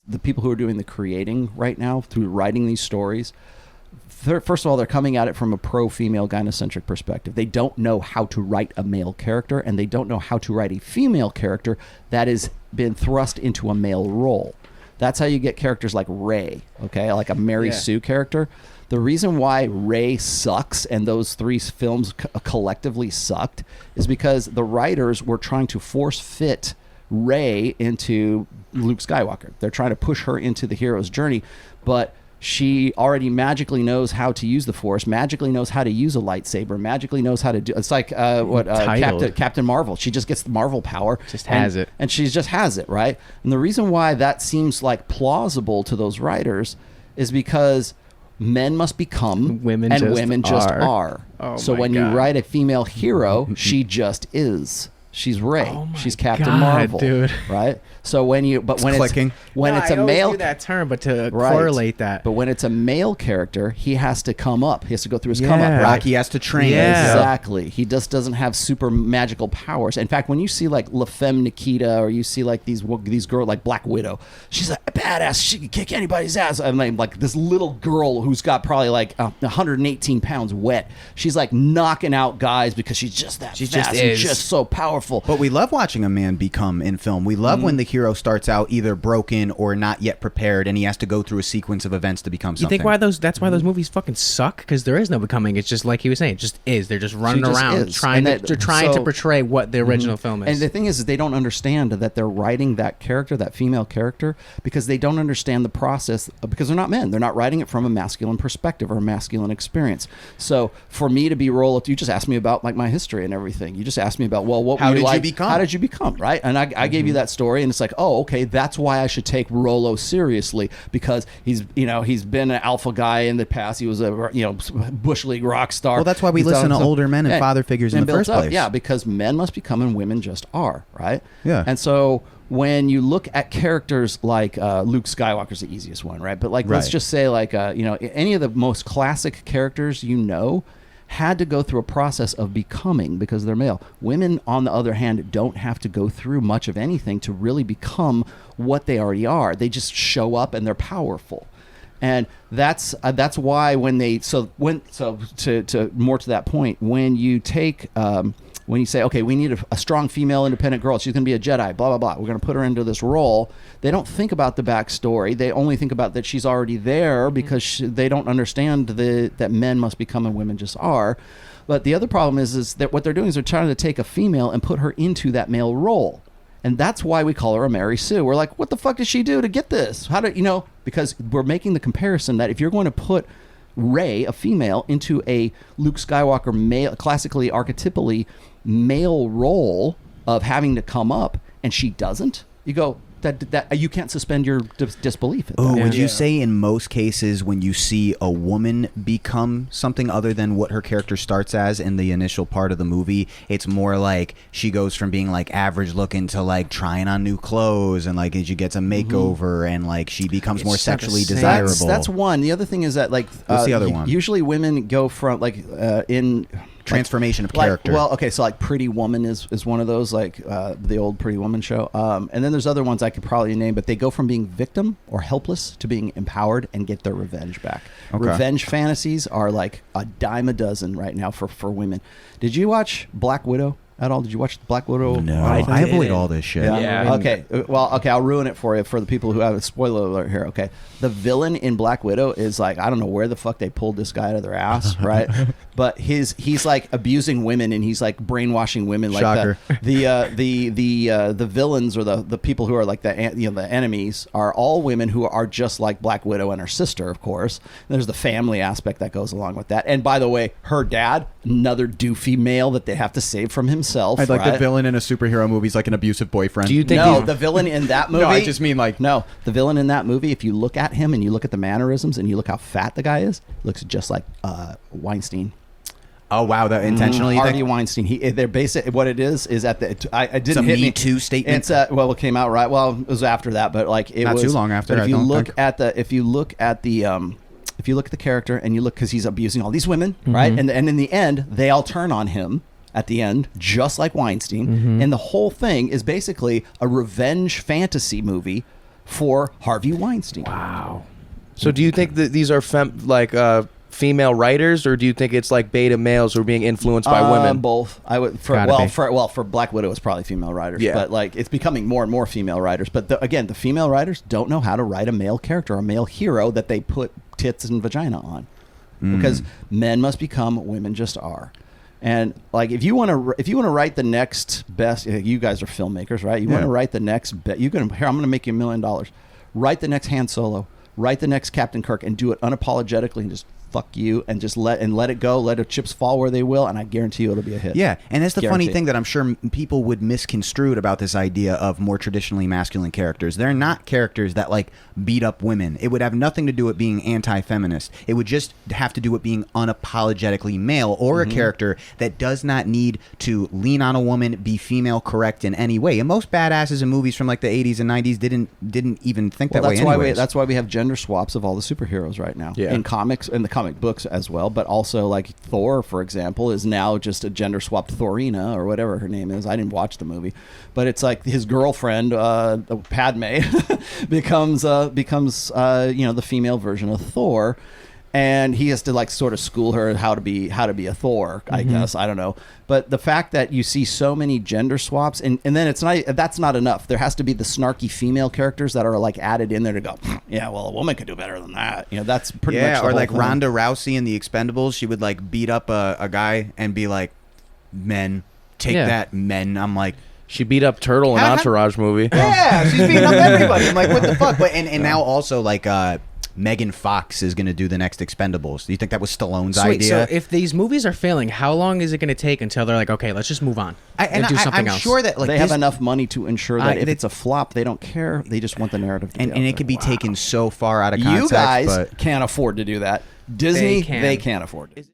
the people who are doing the creating right now through writing these stories, first of all, they're coming at it from a pro-female gynocentric perspective. They don't know how to write a male character, and they don't know how to write a female character that has been thrust into a male role. That's how you get characters like Rey, okay, like a Mary Sue character. The reason why Rey sucks and those three films collectively sucked is because the writers were trying to force fit Rey into Luke Skywalker. They're trying to push her into the hero's journey, but she already magically knows how to use the Force, magically knows how to use a lightsaber, magically knows how to do. It's like Captain Marvel. She just gets the Marvel power, has it, and she just has it, right? And the reason why that seems like plausible to those writers is because men must become women just are. Oh, so when you write a female hero, she just is. She's Rey. She's Captain Marvel, dude. Right? So when it's a male, do that term, but to correlate that. But when it's a male character, he has to come up. He has to go through his come up. Right? Rocky has to train. Yeah. Exactly. He just doesn't have super magical powers. In fact, when you see like La Femme Nikita, or you see like these girls like Black Widow, she's like a badass. She can kick anybody's ass. I mean, like this little girl who's got probably like 118 pounds wet. She's like knocking out guys because she's just that fast and just so powerful. But we love watching a man become in film. We love when the hero starts out either broken or not yet prepared, and he has to go through a sequence of events to become something. You think that's why those movies fucking suck? Because there is no becoming. It's just like he was saying. It just is. They're just running around trying to portray what the original film is. And the thing is they don't understand that they're writing that character, that female character, because they don't understand the process, because they're not men. They're not writing it from a masculine perspective or a masculine experience. So for me to be Rollo, you just asked me about like my history and everything. You just asked me about, how did you become, right? And I gave you that story, and it's like, oh, okay, that's why I should take Rollo seriously, because he's been an alpha guy in the past. He was a Bush League rock star. Well, that's why we listen to older men and father figures in the first place. Yeah, because men must become and women just are, right? Yeah. And so when you look at characters like Luke Skywalker's the easiest one, right? But like let's just say like any of the most classic characters had to go through a process of becoming because they're male. Women, on the other hand, don't have to go through much of anything to really become what they already are. They just show up and they're powerful. And that's why to more to that point, when you take when you say, okay, we need a strong female independent girl, she's going to be a Jedi, blah, blah, blah, we're going to put her into this role, they don't think about the backstory. They only think about that she's already there because they don't understand that men must become and women just are. But the other problem is that what they're doing is they're trying to take a female and put her into that male role. And that's why we call her a Mary Sue. We're like, what the fuck did she do to get this? Because we're making the comparison that if you're going to put Rey, a female, into a Luke Skywalker male, classically, archetypally male role of having to come up, and she doesn't, you go, that you can't suspend your disbelief. Would you say in most cases when you see a woman become something other than what her character starts as in the initial part of the movie, it's more like she goes from being like average looking to like trying on new clothes, and like she gets a makeover, and like she becomes more sexually desirable? That's one. The other thing is that like what's the other one? Usually women go from like in transformation of character. So like Pretty Woman is one of those, like the old Pretty Woman show. And then there's other ones I could probably name, but they go from being victim or helpless to being empowered and get their revenge back. Okay. Revenge fantasies are like a dime a dozen right now for women. Did you watch Black Widow at all? Did you watch Black Widow? No, I avoid all this shit. Yeah. Okay. Well, okay, I'll ruin it for you for the people who have a spoiler alert here. Okay. The villain in Black Widow is like, I don't know where the fuck they pulled this guy out of their ass, right? But he's like abusing women, and he's like brainwashing women. Like Shocker. The villains, or the people who are like the enemies, are all women who are just like Black Widow and her sister, of course. And there's the family aspect that goes along with that. And by the way, her dad, another doofy male that they have to save from himself. I'd like the villain in a superhero movie is like an abusive boyfriend. Do you think the villain in that movie? No, I just mean like the villain in that movie, if you look at him and you look at the mannerisms and you look how fat the guy is, looks just like Weinstein. Oh wow, that intentionally. Harvey Weinstein. They're basic. What it is at the. I didn't hit Me Too statement. It's it came out right. Well, it was after that, but like it not was too long after. But if you look at the character and you look, because he's abusing all these women, right? And in the end, they all turn on him at the end, just like Weinstein. And the whole thing is basically a revenge fantasy movie for Harvey Weinstein. Wow. So do you think that these are female writers, or do you think it's like beta males who are being influenced by women? Both. I would for Black Widow it's probably female writers, but like it's becoming more and more female writers. But again, the female writers don't know how to write a male character, a male hero that they put tits and vagina on, because men must become, women just are. And like if you want to write the next best, you guys are filmmakers, right? You want to write the next I'm going to make you $1 million. Write the next Han Solo. Write the next Captain Kirk and do it unapologetically and just fuck you and just let it go, let the chips fall where they will, and I guarantee you it'll be a hit. Yeah, and that's the funny thing that I'm sure people would misconstrue about this idea of more traditionally masculine characters. They're not characters that like beat up women. It would have nothing to do with being anti-feminist. It would just have to do with being unapologetically male, or a character that does not need to lean on a woman, be female correct in any way. And most badasses in movies from like the 80s and 90s didn't even think that way anyways. That's why we have gender swaps of all the superheroes right now. In comics, in the comic books as well, but also like Thor, for example, is now just a gender swapped Thorina or whatever her name is. I didn't watch the movie, but it's like his girlfriend, Padme, becomes the female version of Thor. And he has to like sort of school her how to be a Thor, I guess. I don't know. But the fact that you see so many gender swaps, and then that's not enough. There has to be the snarky female characters that are like added in there to go, yeah, well, a woman could do better than that. That's pretty much the or whole like thing. Ronda Rousey in The Expendables, she would like beat up a guy and be like, men, take that, men. I'm like, she beat up Turtle in Entourage movie. Yeah, she's beating up everybody. I'm like, what the fuck? But and now also like Megan Fox is going to do the next Expendables. Do you think that was Stallone's idea? So if these movies are failing, how long is it going to take until they're like, okay, let's just move on and do something else? I'm sure that like they have enough money to ensure that if it's a flop, they don't care. They just want the narrative to be and it could be taken so far out of context. You guys can't afford to do that. Disney, they can't afford it.